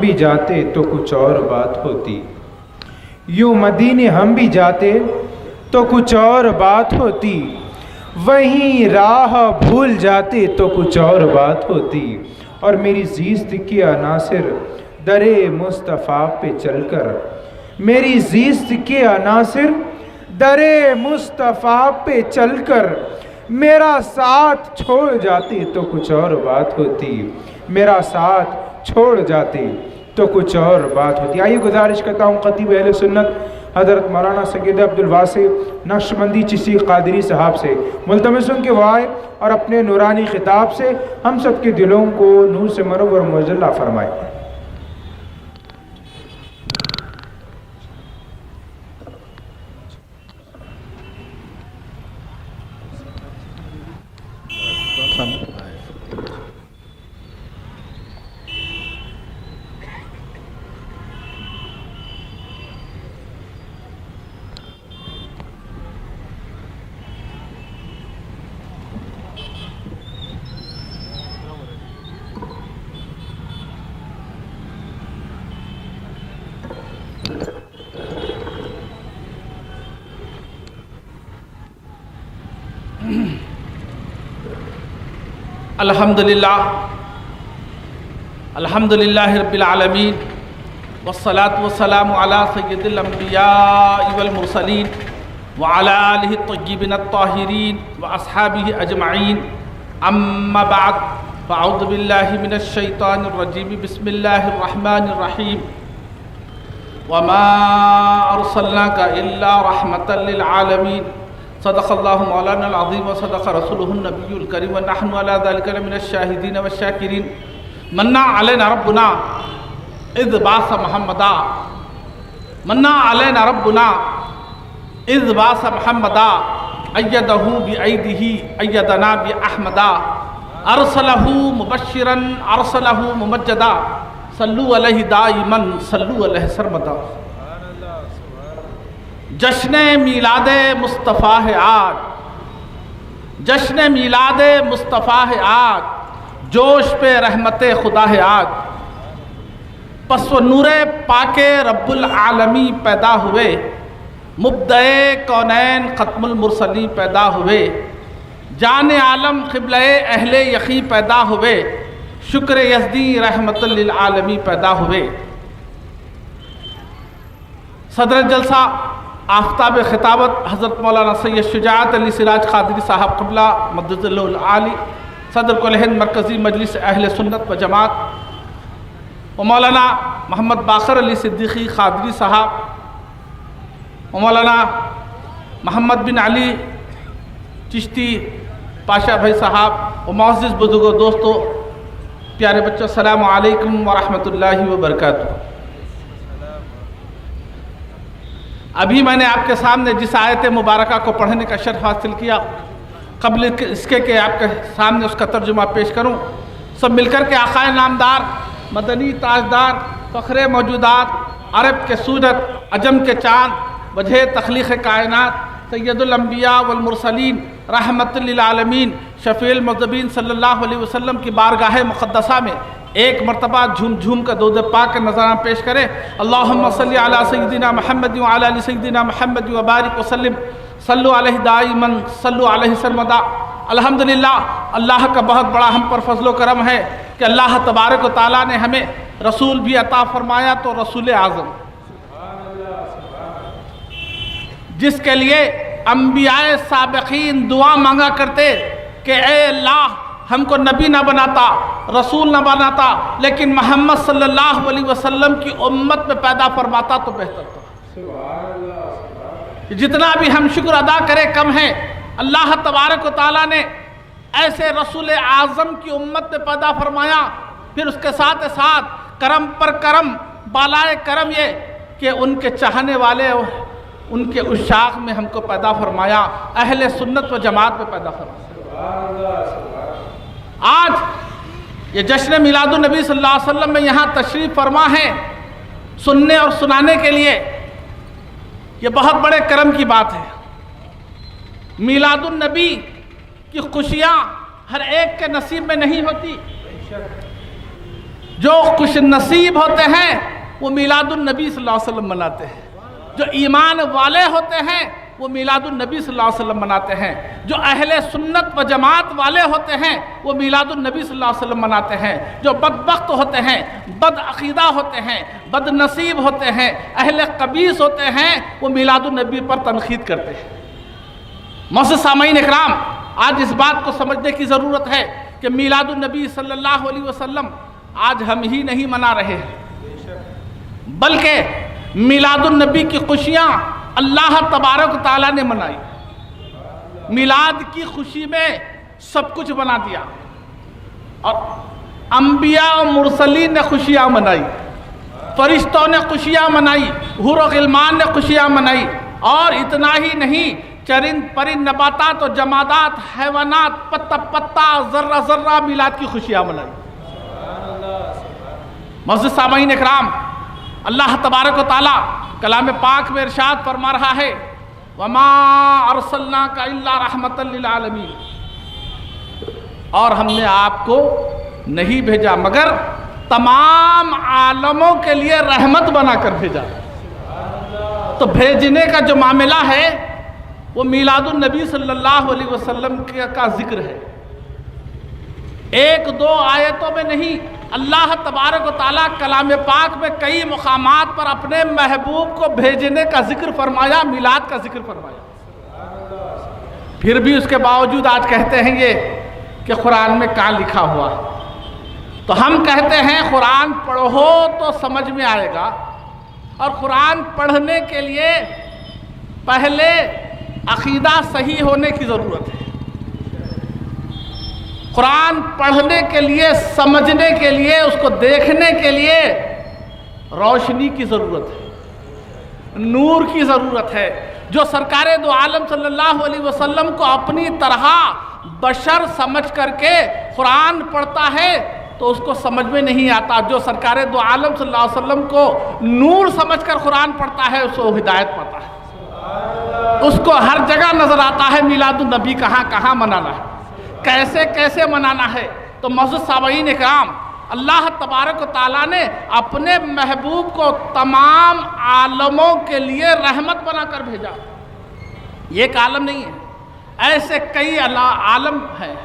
بھی جاتے تو کچھ اور بات ہوتی، یوں مدینے ہم بھی جاتے تو کچھ اور بات ہوتی، وہیں راہ بھول جاتے تو کچھ اور بات ہوتی۔ اور میری زیست کے عناصر در مصطفیٰ پہ چل کر، میری زیست کے عناصر در مصطفیٰ پہ چل کر میرا ساتھ چھوڑ جاتے تو کچھ اور بات ہوتی، میرا ساتھ چھوڑ جاتے تو کچھ اور بات ہوتی۔ آئیے گزارش کرتا ہوں خطیب اہل سنت حضرت مولانا سید عبدالواسع نقشبندی چشتی قادری صاحب سے ملتمس ہوں کہ وائے اور اپنے نورانی خطاب سے ہم سب کے دلوں کو نور سے منور مجلہ فرمائے۔ الحمدللہ رب العالمین والصلاة والسلام علی سید الانبیاء والمرسلین وعلی آلہ الطیبین الطاہرین واصحابہ اجمعین، اما بعد فاعوذ باللہ من الشیطان الرجیم، بسم اللہ الرحمن الرحیم، وما ارسلناک الا رحمتا للعالمین، صدق اللہ مولانا العظیم وصدق رسولہ النبی الکریم ونحن علی ذلک لمن الشاہدین والشاکرین۔ منا علینا ربنا اذ بعث محمدا، منا علینا ربنا اذ بعث محمدا، ایدہ بایدہ ایدنا باحمدا، ارسلہ مبشرا ارسلہ ممجدا، صلو علیہ دائما صلو علیہ سرمدا۔ جشن میلاد مصطفیٰ ہے آج، جشن میلاد مصطفیٰ ہے آج، جوش پہ رحمت خدا ہے آج، پس و نور پاک رب العالمی پیدا ہوئے، مبدع کونین ختم المرسلین پیدا ہوئے، جان عالم قبلہ اہل یقین پیدا ہوئے، شکر یزدی رحمت للعالمی پیدا ہوئے۔ صدر جلسہ آفتاب خطابت حضرت مولانا سید شجاعت علی سراج قادری صاحب قبلہ مدد اللہ العالی، صدر کل ہند مرکزی مجلس اہل سنت و جماعت، و مولانا محمد باقر علی صدیقی قادری صاحب، و مولانا محمد بن علی چشتی پاشا بھائی صاحب، و معزز بزرگوں دوستوں پیارے بچوں، السلام علیکم ورحمۃ اللہ وبرکاتہ۔ ابھی میں نے آپ کے سامنے جس آیت مبارکہ کو پڑھنے کا شرف حاصل کیا، قبل اس کے کہ آپ کے سامنے اس کا ترجمہ پیش کروں، سب مل کر کے آقا نامدار، مدنی تاجدار، فخر موجودات، عرب کے سورت، عجم کے چاند، وجہ تخلیق کائنات، سید الانبیاء والمرسلین، رحمت للعالمین، شفیع المذنبین صلی اللہ علیہ وسلم کی بارگاہ مقدسہ میں ایک مرتبہ جھوم جھوم کا درود پاک کا نظرانہ پیش کرے۔ اللہم صلی علی سیدنا محمد وعلی آل سیدنا محمد وبارک وسلم، صلو علیہ دائما صلو علیہ سرمدا۔ الحمدللہ اللہ کا بہت بڑا ہم پر فضل و کرم ہے کہ اللہ تبارک و تعالیٰ نے ہمیں رسول بھی عطا فرمایا، تو رسول اعظم، جس کے لیے انبیاء سابقین دعا مانگا کرتے کہ اے اللہ ہم کو نبی نہ بناتا، رسول نہ بناتا، لیکن محمد صلی اللہ علیہ وسلم کی امت میں پیدا فرماتا تو بہتر تھا۔ جتنا بھی ہم شکر ادا کرے کم ہے، اللہ تبارک و تعالیٰ نے ایسے رسول اعظم کی امت میں پیدا فرمایا، پھر اس کے ساتھ ساتھ کرم پر کرم، بالائے کرم یہ کہ ان کے چاہنے والے، ان کے عشاق میں ہم کو پیدا فرمایا، اہل سنت و جماعت میں پیدا فرمایا۔ آج یہ جشن میلاد النبی صلی اللہ علیہ وسلم میں یہاں تشریف فرما ہے سننے اور سنانے کے لیے، یہ بہت بڑے کرم کی بات ہے۔ میلاد النبی کی خوشیاں ہر ایک کے نصیب میں نہیں ہوتی۔ جو خوش نصیب ہوتے ہیں وہ میلاد النبی صلی اللہ علیہ وسلم مناتے ہیں، جو ایمان والے ہوتے ہیں وہ میلاد النبی صلی اللہ علیہ وسلم مناتے ہیں، جو اہل سنت و جماعت والے ہوتے ہیں وہ میلاد النبی صلی اللہ علیہ وسلم مناتے ہیں، جو بدبخت ہوتے ہیں، بد عقیدہ ہوتے ہیں، بد نصیب ہوتے ہیں، اہل قبیث ہوتے ہیں، وہ میلاد النبی پر تنقید کرتے ہیں۔ معزز سامعین اکرام، آج اس بات کو سمجھنے کی ضرورت ہے کہ میلاد النبی صلی اللہ علیہ وسلم آج ہم ہی نہیں منا رہے ہیں، بلکہ میلاد النبی کی خوشیاں اللہ تبارک و تعالیٰ نے منائی۔ میلاد کی خوشی میں سب کچھ بنا دیا، اور انبیاء و مرسلین نے خوشیاں منائی، فرشتوں نے خوشیاں منائی، حور و غلمان نے خوشیاں منائی، اور اتنا ہی نہیں، چرند پرند نباتات و جمادات، حیوانات، پتا پتا، ذرہ ذرہ میلاد کی خوشیاں منائی۔ معزز سامعین اکرام، اللہ تبارک و تعالیٰ کلام پاک میں ارشاد فرما رہا ہے وَمَا أَرْسَلْنَاكَ إِلَّا رَحْمَةً لِلْعَالَمِينَ، اور ہم نے آپ کو نہیں بھیجا مگر تمام عالموں کے لیے رحمت بنا کر بھیجا۔ تو بھیجنے کا جو معاملہ ہے وہ میلاد النبی صلی اللہ علیہ وسلم کا ذکر ہے، ایک دو آیتوں میں نہیں، اللہ تبارک و تعالیٰ کلام پاک میں کئی مقامات پر اپنے محبوب کو بھیجنے کا ذکر فرمایا، میلاد کا ذکر فرمایا۔ پھر بھی اس کے باوجود آج کہتے ہیں یہ کہ قرآن میں کہاں لکھا ہوا ہے؟ تو ہم کہتے ہیں قرآن پڑھو تو سمجھ میں آئے گا، اور قرآن پڑھنے کے لیے پہلے عقیدہ صحیح ہونے کی ضرورت ہے، قرآن پڑھنے کے لیے، سمجھنے کے لیے، اس کو دیکھنے کے لیے روشنی کی ضرورت ہے، نور کی ضرورت ہے۔ جو سرکار دو عالم صلی اللہ علیہ وسلم کو اپنی طرح بشر سمجھ کر کے قرآن پڑھتا ہے تو اس کو سمجھ میں نہیں آتا، جو سرکار دو عالم صلی اللہ علیہ وسلم کو نور سمجھ کر قرآن پڑھتا ہے اس کو ہدایت پاتا ہے، اس کو ہر جگہ نظر آتا ہے میلاد النبی کہاں کہاں منانا ہے، کیسے کیسے منانا ہے۔ تو معزز سامعین اکرام، اللہ تبارک و تعالیٰ نے اپنے محبوب کو تمام عالموں کے لیے رحمت بنا کر بھیجا۔ یہ ایک عالم نہیں ہے، ایسے کئی عالم ہیں۔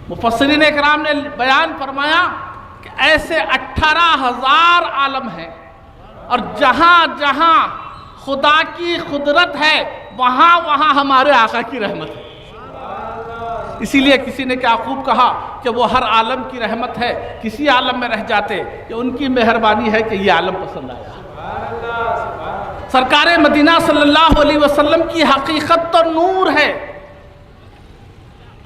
مفسرین اکرام نے بیان فرمایا کہ ایسے 18,000 عالم ہیں، اور جہاں جہاں خدا کی قدرت ہے وہاں وہاں ہمارے آقا کی رحمت ہے۔ اسی لیے کسی نے کیا خوب کہا کہ وہ ہر عالم کی رحمت ہے، کسی عالم میں رہ جاتے کہ ان کی مہربانی ہے کہ یہ عالم پسند آیا۔ سرکار مدینہ صلی اللہ علیہ وسلم کی حقیقت تو نور ہے،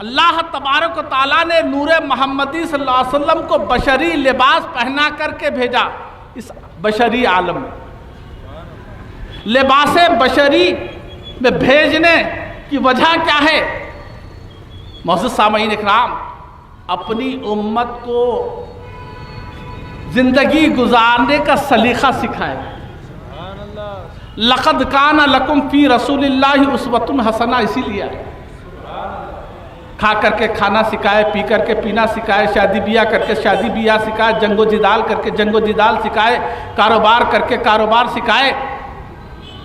اللہ تبارک و تعالیٰ نے نور محمدی صلی اللہ علیہ وسلم کو بشری لباس پہنا کر کے بھیجا اس بشری عالم میں۔ لباس بشری میں بھیجنے کی وجہ کیا ہے؟ معزز سامعین اکرام، اپنی امت کو زندگی گزارنے کا سلیقہ سکھائے۔ لقد کان لکم فی رسول اللہ اسوۃ حسنہ، اسی لیے کھا کر کے کھانا سکھائے، پی کر کے پینا سکھائے، شادی بیاہ کر کے شادی بیاہ سکھائے، جنگ و جدال کر کے جنگ و جدال سکھائے، کاروبار کر کے کاروبار سکھائے۔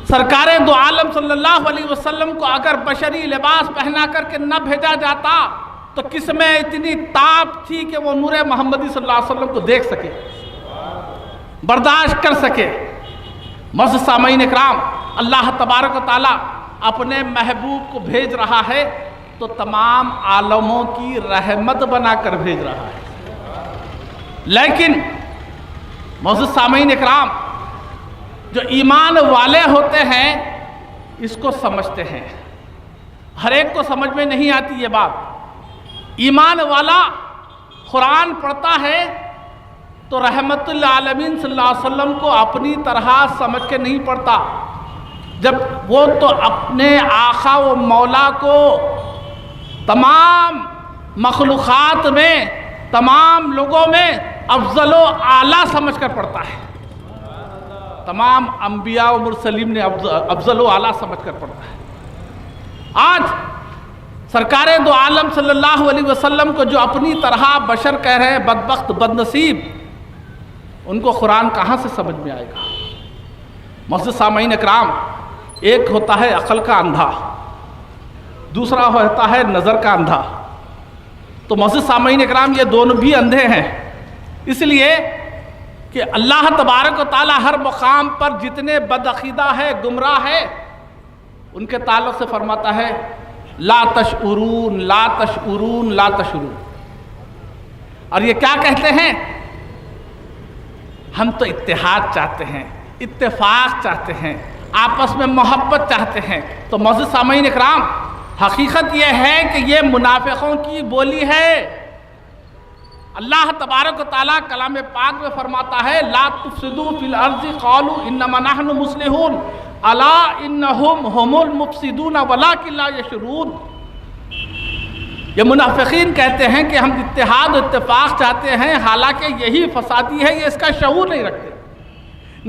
سرکار دو عالم صلی اللہ علیہ وسلم کو اگر بشری لباس پہنا کر کے نہ بھیجا جاتا تو کس میں اتنی تاب تھی کہ وہ نور محمدی صلی اللہ علیہ وسلم کو دیکھ سکے، برداشت کر سکے۔ معزز سامعین اکرام، اللہ تبارک و تعالیٰ اپنے محبوب کو بھیج رہا ہے تو تمام عالموں کی رحمت بنا کر بھیج رہا ہے۔ لیکن معزز سامعین اکرام، جو ایمان والے ہوتے ہیں اس کو سمجھتے ہیں، ہر ایک کو سمجھ میں نہیں آتی یہ بات۔ ایمان والا قرآن پڑھتا ہے تو رحمت للعالمین صلی اللہ علیہ وسلم کو اپنی طرح سمجھ کے نہیں پڑھتا، جب وہ تو اپنے آقا و مولا کو تمام مخلوقات میں، تمام لوگوں میں افضل و اعلیٰ سمجھ کر پڑھتا ہے، تمام انبیاء و مرسلین نے افضل و اعلیٰ سمجھ کر پڑھتا ہے۔ آج سرکار دو عالم صلی اللہ علیہ وسلم کو جو اپنی طرح بشر کہہ رہے ہیں، بدبخت، بد نصیب، ان کو قرآن کہاں سے سمجھ میں آئے گا؟ مسجد سامعین اکرام، ایک ہوتا ہے عقل کا اندھا، دوسرا ہوتا ہے نظر کا اندھا۔ تو مسجد سامعین اکرام یہ دونوں بھی اندھے ہیں، اس لیے کہ اللہ تبارک و تعالیٰ ہر مقام پر جتنے بدعقیدہ ہے، گمراہ ہے، ان کے تعلق سے فرماتا ہے لا تشعرون لا تشعرون لا تشعرون۔ اور یہ کیا کہتے ہیں؟ ہم تو اتحاد چاہتے ہیں، اتفاق چاہتے ہیں، آپس میں محبت چاہتے ہیں۔ تو معزز سامعین اکرام، حقیقت یہ ہے کہ یہ منافقوں کی بولی ہے۔ اللہ تبارک و تعالیٰ کلام پاک میں فرماتا ہے لا تفسدوا فی الارض قالوا انما نحن مصلحون الا انہم هم المفسدون ولکن لا یشعرون۔ یہ منافقین کہتے ہیں کہ ہم اتحاد و اتفاق چاہتے ہیں، حالانکہ یہی فسادی ہے، یہ اس کا شعور نہیں رکھتے۔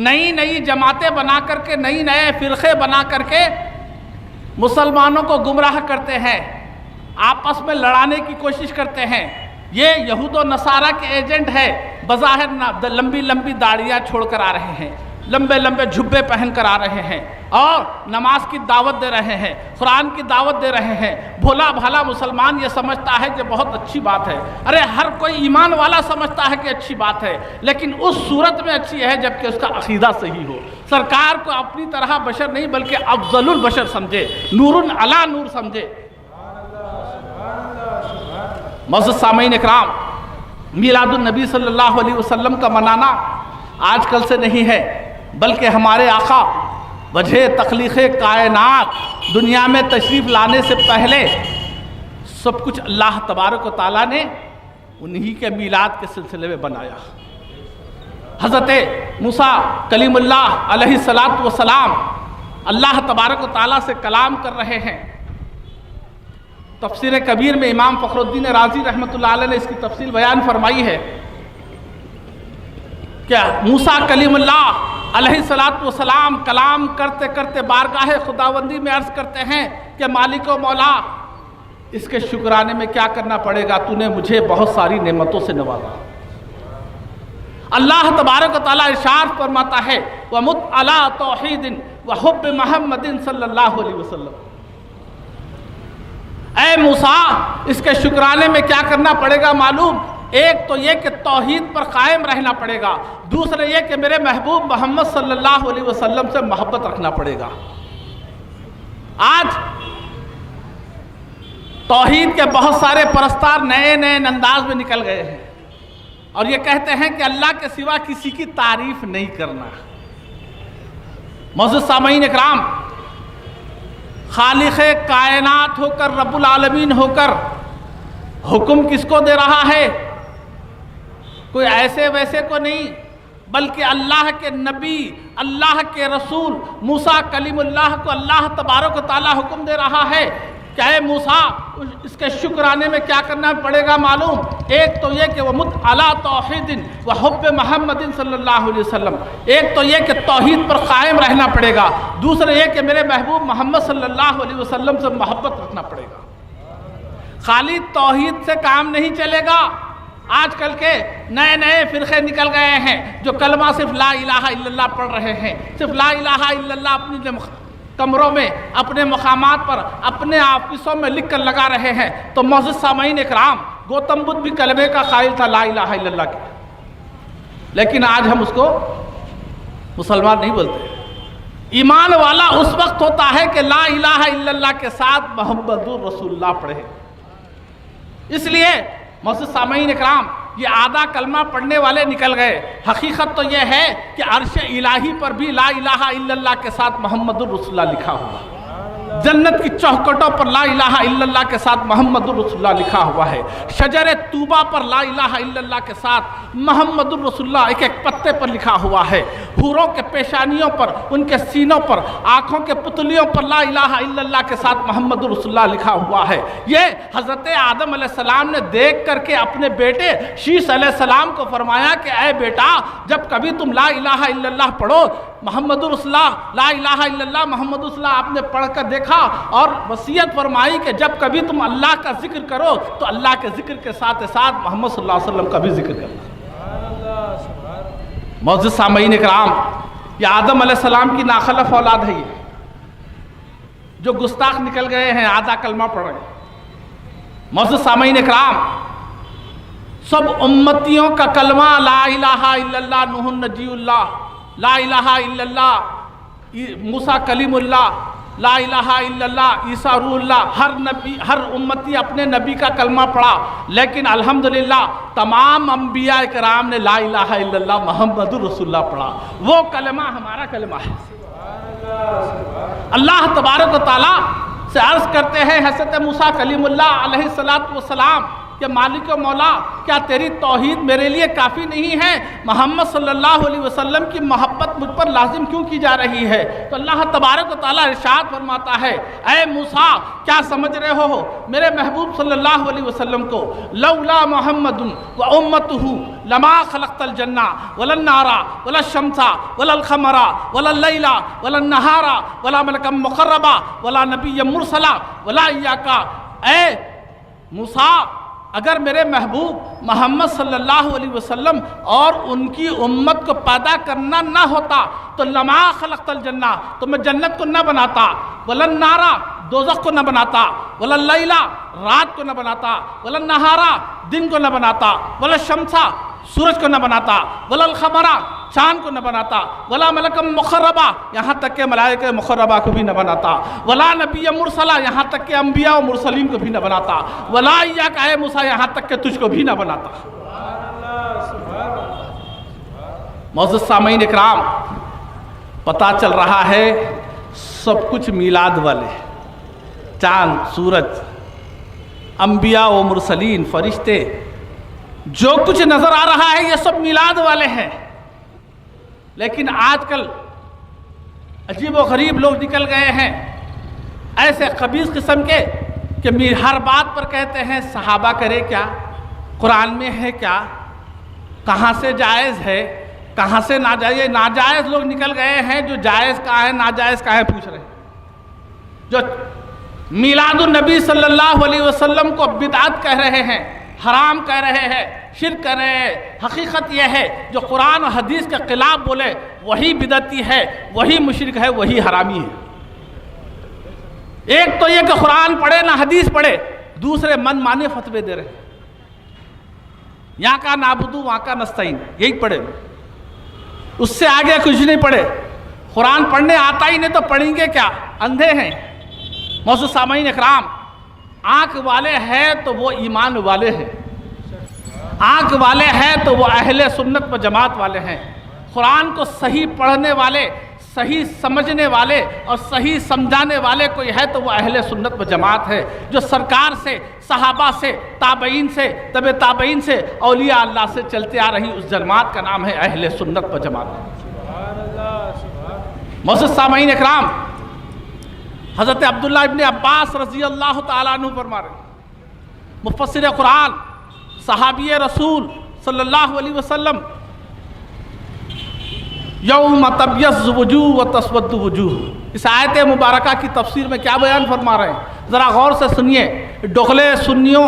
نئی نئی جماعتیں بنا کر کے، نئی نئے فرقے بنا کر کے مسلمانوں کو گمراہ کرتے ہیں، آپس میں لڑانے کی کوشش کرتے ہیں۔ یہ یہود و نصارہ کے ایجنٹ ہے، بظاہر لمبی لمبی داڑھیاں چھوڑ کر آ رہے ہیں، لمبے لمبے جھبے پہن کر آ رہے ہیں، اور نماز کی دعوت دے رہے ہیں، قرآن کی دعوت دے رہے ہیں۔ بھولا بھالا مسلمان یہ سمجھتا ہے کہ بہت اچھی بات ہے، ارے ہر کوئی ایمان والا سمجھتا ہے کہ اچھی بات ہے، لیکن اس صورت میں اچھی ہے جبکہ اس کا عقیدہ صحیح ہو، سرکار کو اپنی طرح بشر نہیں بلکہ افضل البشر سمجھے، نور علی نور سمجھے۔ معزز سامعین اکرام، میلاد النبی صلی اللہ علیہ وسلم کا منانا آج کل سے نہیں ہے، بلکہ ہمارے آقا وجہ تخلیق کائنات دنیا میں تشریف لانے سے پہلے سب کچھ اللہ تبارک و تعالیٰ نے انہی کے میلاد کے سلسلے میں بنایا۔ حضرت موسیٰ کلیم اللہ علیہ السلام اللہ تبارک و تعالیٰ سے کلام کر رہے ہیں۔ تفسیر کبیر میں امام فخر الدین رازی رحمۃ اللہ علیہ نے اس کی تفصیل بیان فرمائی ہے کہ موسیٰ کلیم اللہ علیہ السلام کلام کرتے کرتے بارگاہ خداوندی میں عرض کرتے ہیں کہ مالک و مولا، اس کے شکرانے میں کیا کرنا پڑے گا؟ تو نے مجھے بہت ساری نعمتوں سے نوازا۔ اللہ تبارک و تعالیٰ ارشاد فرماتا ہے وَمُتْ عَلَىٰ تَوْحِيدٍ وَحُبِّ مُحَمَّدٍ صلی اللہ علیہ وسلم۔ اے موسیٰ، اس کے شکرانے میں کیا کرنا پڑے گا معلوم؟ ایک تو یہ کہ توحید پر قائم رہنا پڑے گا، دوسرا یہ کہ میرے محبوب محمد صلی اللہ علیہ وسلم سے محبت رکھنا پڑے گا۔ آج توحید کے بہت سارے پرستار نئے نئے انداز میں نکل گئے ہیں اور یہ کہتے ہیں کہ اللہ کے سوا کسی کی تعریف نہیں کرنا۔ معزز سامعین اکرام، خالق کائنات ہو کر، رب العالمین ہو کر، حکم کس کو دے رہا ہے؟ کوئی ایسے ویسے کو نہیں، بلکہ اللہ کے نبی، اللہ کے رسول موسیٰ کلیم اللہ کو اللہ تبارک و تعالیٰ حکم دے رہا ہے کہ اے موسیٰ، اس کے شکرانے میں کیا کرنا پڑے گا معلوم؟ ایک تو یہ کہ وَمُتْ عَلَىٰ تَوْحِيدٍ وَحُبِّ مُحَمَّدٍ صلی اللہ علیہ وسلم، ایک تو یہ کہ توحید پر قائم رہنا پڑے گا، دوسرا یہ کہ میرے محبوب محمد صلی اللہ علیہ وسلم سے محبت رکھنا پڑے گا۔ خالی توحید سے کام نہیں چلے گا۔ آج کل کے نئے نئے فرقے نکل گئے ہیں جو کلمہ صرف لا الہ الا اللہ پڑھ رہے ہیں، صرف لا الہ الا اللہ اپنی کمروں میں، اپنے مقامات پر، اپنے آفسوں میں لکھ کر لگا رہے ہیں۔ تو معزز سامعین اکرام، گوتم بدھ بھی کلمے کا قائل تھا لا الہ الا اللہ کے، لیکن آج ہم اس کو مسلمان نہیں بولتے۔ ایمان والا اس وقت ہوتا ہے کہ لا الہ الا اللہ کے ساتھ محمد رسول اللہ پڑھے۔ اس لیے معزز سامعین اکرام، یہ آدھا کلمہ پڑھنے والے نکل گئے۔ حقیقت تو یہ ہے کہ عرش الہی پر بھی لا الہ الا اللہ کے ساتھ محمد الرسول اللہ لکھا ہوا ہے، جنت کی چوکھٹوں پر لا الہ الا اللہ کے ساتھ محمد الرسول اللہ لکھا ہوا ہے، شجر طوبہ پر لا الہ الا اللہ کے ساتھ محمد الرسول اللہ ایک ایک پتے پر لکھا ہوا ہے، حوروں کے پیشانیوں پر، ان کے سینوں پر، آنکھوں کے پتلیوں پر لا الہ الا اللہ کے ساتھ محمد الرسول اللہ لکھا ہوا ہے۔ یہ حضرت آدم علیہ السلام نے دیکھ کر کے اپنے بیٹے شیش علیہ السلام کو فرمایا کہ اے بیٹا، جب کبھی تم لا الہ الا اللہ پڑھو، محمد رسول اللہ، لا الہ الا اللہ محمد رسول اللہ آپ نے پڑھ کر دیکھا اور وصیت فرمائی کہ جب کبھی تم اللہ کا ذکر کرو تو اللہ کے ذکر کے ساتھ ساتھ محمد صلی اللہ علیہ وسلم کا بھی ذکر کرنا۔ معزز سامعین اکرام، یہ آدم علیہ السلام کی ناخلف اولاد ہے، یہ جو گستاخ نکل گئے ہیں، آدھا کلمہ پڑھ رہے ہیں۔ معزز سامعین اکرام، سب امتیوں کا کلمہ لا الہ الا اللہ نوح نجی اللہ، لا الہ الا اللہ موسیٰ کلیم اللہ، لا الہ الا اللہ عیسیٰ روح اللہ، ہر امتی اپنے نبی کا کلمہ پڑھا، لیکن الحمدللہ تمام انبیاء کرام نے لا الہ الا اللہ محمد رسول اللہ پڑھا۔ وہ کلمہ ہمارا کلمہ ہے۔ اللہ تبارک و تعالیٰ سے عرض کرتے ہیں حضرت موسیٰ کلیم اللہ علیہ السلام کہ مالک و مولا، کیا تیری توحید میرے لیے کافی نہیں ہے؟ محمد صلی اللہ علیہ وسلم کی محبت مجھ پر لازم کیوں کی جا رہی ہے؟ تو اللہ تبارک و تعالیٰ ارشاد فرماتا ہے، اے موسیٰ کیا سمجھ رہے ہو میرے محبوب صلی اللہ علیہ وسلم کو؟ لولا محمد و امتہ لما خلقت الجنہ ولا النار ولا الشمس ولا القمر ولا اللیل ولا النہار ولا ملکا مقربا ولا نبی مرسلا ولا ایاک۔ اے موسیٰ، اگر میرے محبوب محمد صلی اللہ علیہ وسلم اور ان کی امت کو پیدا کرنا نہ ہوتا تو لما خلقت الجنہ، تو میں جنت کو نہ بناتا، ولا النار دوزخ کو نہ بناتا، ولا اللیل رات کو نہ بناتا، ولا النہار دن کو نہ بناتا، ولا الشمس سورج کو نہ بناتا، ولا القمر چاند کو نہ بناتا، ولا ملک مقربہ یہاں تک کہ ملائکہ مقربہ کو بھی نہ بناتا، ولا نبی مرسلہ یہاں تک کہ انبیاء و مرسلین کو بھی نہ بناتا، ولا ایاک اے موسیٰ یہاں تک کہ تجھ کو بھی نہ بناتا۔ معزز سامعین اکرام، پتہ چل رہا ہے سب کچھ میلاد والے، چاند سورج انبیاء و مرسلین فرشتے، جو کچھ نظر آ رہا ہے یہ سب میلاد والے ہیں۔ لیکن آج کل عجیب و غریب لوگ نکل گئے ہیں ایسے خبیث قسم کے کہ ہر بات پر کہتے ہیں صحابہ کرے کیا، قرآن میں ہے کیا، کہاں سے جائز ہے، کہاں سے ناجائز۔ ناجائز لوگ نکل گئے ہیں، جو جائز کہاں ہے ناجائز کہاں ہے پوچھ رہے ہیں، جو میلاد النبی صلی اللہ علیہ وسلم کو بدعت کہہ رہے ہیں، حرام کہہ رہے ہیں، شرک کہہ رہے ہیں۔ حقیقت یہ ہے جو قرآن و حدیث کے خلاف بولے وہی بدعتی ہے، وہی مشرک ہے، وہی حرامی ہے۔ ایک تو یہ کہ قرآن پڑھے نہ حدیث پڑھے، دوسرے من مانے فتوے دے رہے ہیں، یہاں کا نعبدو وہاں کا نستعین یہی پڑھے، اس سے آگے کچھ نہیں پڑھے۔ قرآن پڑھنے آتا ہی نہیں تو پڑھیں گے کیا؟ اندھے ہیں۔ معزز سامعین اکرام، آنکھ والے ہیں تو وہ ایمان والے ہیں، آنکھ والے ہیں تو وہ اہل سنت و جماعت والے ہیں۔ قرآن کو صحیح پڑھنے والے، صحیح سمجھنے والے اور صحیح سمجھانے والے کوئی ہے تو وہ اہل سنت و جماعت ہے، جو سرکار سے، صحابہ سے، تابعین سے، تبع تابعین سے، اولیاء اللہ سے چلتے آ رہی اس جماعت کا نام ہے اہل سنت و جماعت۔ معزز سامعین اکرام، حضرت عبداللہ ابن عباس رضی اللہ تعالیٰ عنہ فرما رہے ہیں، مفسر قرآن، صحابی رسول صلی اللہ علیہ وسلم، یوم تبیض وجوہ و تسود وجوہ، اس آیت مبارکہ کی تفسیر میں کیا بیان فرما رہے ہیں ذرا غور سے سنیے۔ ڈغلے سنیوں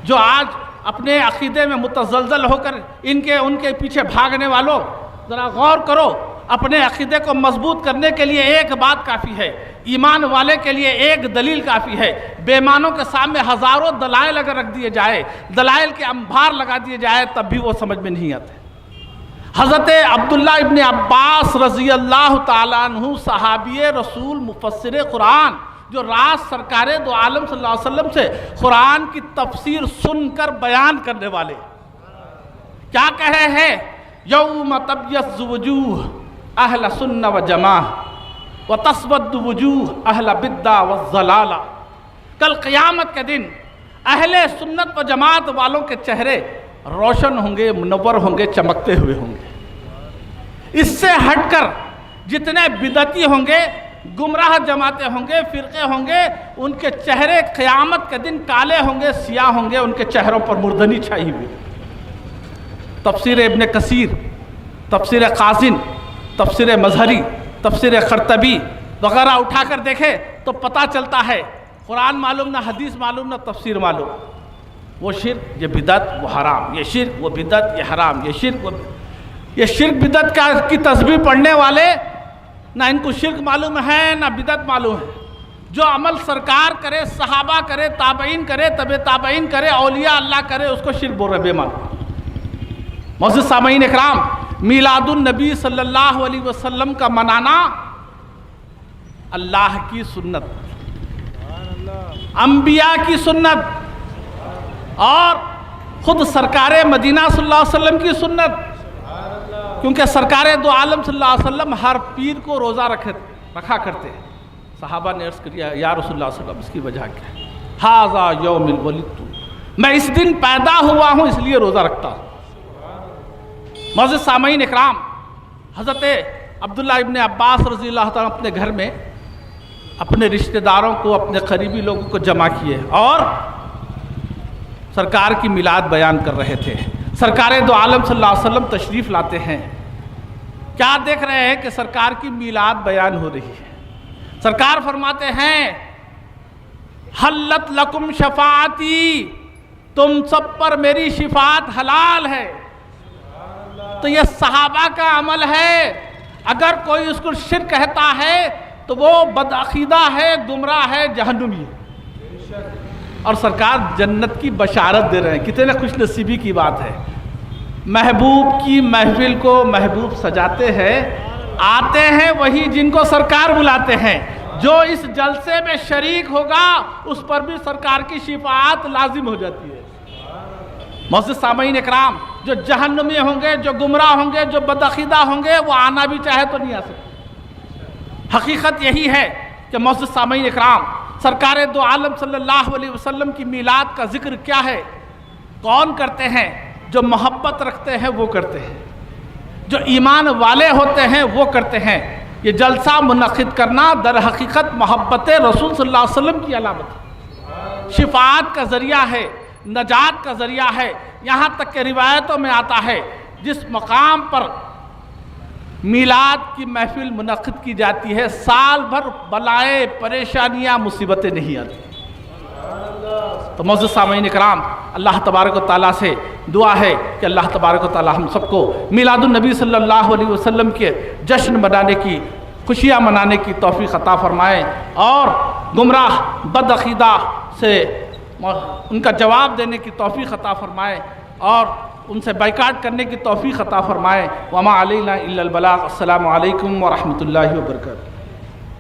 جو آج اپنے عقیدے میں متزلزل ہو کر ان کے پیچھے بھاگنے والوں، ذرا غور کرو، اپنے عقیدے کو مضبوط کرنے کے لیے ایک بات کافی ہے، ایمان والے کے لیے ایک دلیل کافی ہے۔ بے ایمانوں کے سامنے ہزاروں دلائل اگر رکھ دیے جائے، دلائل کے انبار لگا دیے جائے، تب بھی وہ سمجھ میں نہیں آتے۔ حضرت عبداللہ ابن عباس رضی اللہ تعالیٰ عنہ، صحابی رسول، مفسر قرآن، جو راز سرکار دو عالم صلی اللہ علیہ وسلم سے قرآن کی تفسیر سن کر بیان کرنے والے، کیا کہے ہیں؟ یوم تبیض وجوہ اہل سنہ و جماعہ و تسود وجوہ اہل بدعہ و ضلالہ۔ کل قیامت کے دن اہل سنت و جماعت والوں کے چہرے روشن ہوں گے، منور ہوں گے، چمکتے ہوئے ہوں گے۔ اس سے ہٹ کر جتنے بدعتی ہوں گے، گمراہ جماعتیں ہوں گے، فرقے ہوں گے، ان کے چہرے قیامت کے دن کالے ہوں گے، سیاہ ہوں گے، ان کے چہروں پر مردنی چھائی ہوئی۔ تفسیر ابن کثیر، تفسیر قازن، تفسیر مظہری، تفسیر قرطبی وغیرہ اٹھا کر دیکھے تو پتہ چلتا ہے قرآن معلوم نہ حدیث معلوم نہ تفسیر معلوم، وہ شرک یہ بدعت وہ حرام، یہ شرک وہ بدعت یہ حرام، یہ شرک وہ یہ شرک بدعت کی تسبیح پڑھنے والے نہ ان کو شرک معلوم ہے نہ بدعت معلوم ہے. جو عمل سرکار کرے، صحابہ کرے، تابعین کرے، تبع تابعین کرے، اولیاء اللہ کرے، اس کو شرک بول رہے بے مان. معزز سامعین اکرام، میلاد النبی صلی اللہ علیہ وسلم کا منانا اللہ کی سنت، انبیاء کی سنت اور خود سرکار مدینہ صلی اللہ علیہ وسلم کی سنت. کیونکہ سرکار دو عالم صلی اللہ علیہ وسلم ہر پیر کو روزہ رکھا کرتے ہیں. صحابہ نے عرض کیا یا رسول اللہ صلی اللہ علیہ وسلم اس کی وجہ کیا ہے؟ ھذا یوم ولدت، میں اس دن پیدا ہوا ہوں اس لیے روزہ رکھتا ہوں. معزز سامعین اکرام، حضرت عبداللہ ابن عباس رضی اللہ تعالیٰ اپنے گھر میں اپنے رشتہ داروں کو، اپنے قریبی لوگوں کو جمع کیے اور سرکار کی میلاد بیان کر رہے تھے. سرکار دو عالم صلی اللہ علیہ وسلم تشریف لاتے ہیں. کیا دیکھ رہے ہیں کہ سرکار کی میلاد بیان ہو رہی ہے. سرکار فرماتے ہیں حلت لکم شفاعتی، تم سب پر میری شفاعت حلال ہے. تو یہ صحابہ کا عمل ہے. اگر کوئی اس کو شرک کہتا ہے تو وہ بدعقیدہ ہے، گمراہ ہے، جہنمی ہے. اور سرکار جنت کی بشارت دے رہے ہیں. کتنے خوش نصیبی کی بات ہے. محبوب کی محفل کو محبوب سجاتے ہیں، آتے ہیں وہی جن کو سرکار بلاتے ہیں. جو اس جلسے میں شریک ہوگا اس پر بھی سرکار کی شفاعت لازم ہو جاتی ہے. معزز سامعین اکرام، جو جہنمی ہوں گے، جو گمراہ ہوں گے، جو بدعقیدہ ہوں گے، وہ آنا بھی چاہے تو نہیں آ سکتے. حقیقت یہی ہے کہ معزز سامعین اکرام، سرکار دو عالم صلی اللہ علیہ وسلم کی میلاد کا ذکر کیا ہے؟ کون کرتے ہیں؟ جو محبت رکھتے ہیں وہ کرتے ہیں، جو ایمان والے ہوتے ہیں وہ کرتے ہیں. یہ جلسہ منعقد کرنا در حقیقت محبت رسول صلی اللہ علیہ وسلم کی علامت ہے، شفاعت کا ذریعہ ہے، نجات کا ذریعہ ہے. یہاں تک کہ روایتوں میں آتا ہے جس مقام پر میلاد کی محفل منعقد کی جاتی ہے سال بھر بلائیں، پریشانیاں، مصیبتیں نہیں آتی. تو معزز سامعین اکرام، اللہ تبارک و تعالیٰ سے دعا ہے کہ اللہ تبارک و تعالیٰ ہم سب کو میلاد النبی صلی اللہ علیہ وسلم کے جشن منانے کی، خوشیاں منانے کی توفیق عطا فرمائے اور گمراہ بدعقیدہ سے ان کا جواب دینے کی توفیق عطا فرمائے اور ان سے بائیکاٹ کرنے کی توفیق عطا فرمائے. وما علینا الا البلاغ. السلام علیکم ورحمۃ اللہ وبرکاتہ.